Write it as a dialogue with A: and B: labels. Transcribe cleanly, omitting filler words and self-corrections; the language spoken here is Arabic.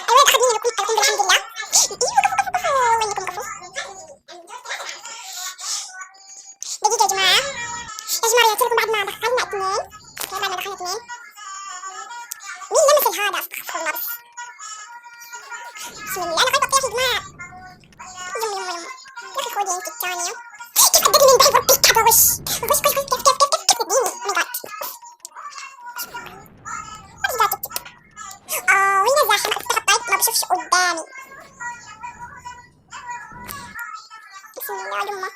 A: ايوه اخذ مني لكم الحمد لله. ايوه كفو كفو والله انكم كفو. دقيقة يا جماعة، يا جماعة رجعت لكم بعد ما دخلنا اثنين. بعد ما دخلنا اثنين مين لمس هذا؟ استغفر الله بس. بسم الله انا خايفة اطيح يا جماعة. يم يا اخي خذي انت الثانية. كيف عدتني من بعيد وديك هذا وش؟ وش كيف تديني؟ او ماي جاد. وين زاحمة حطيت ما بشوفش قدامي. بسم الله يما.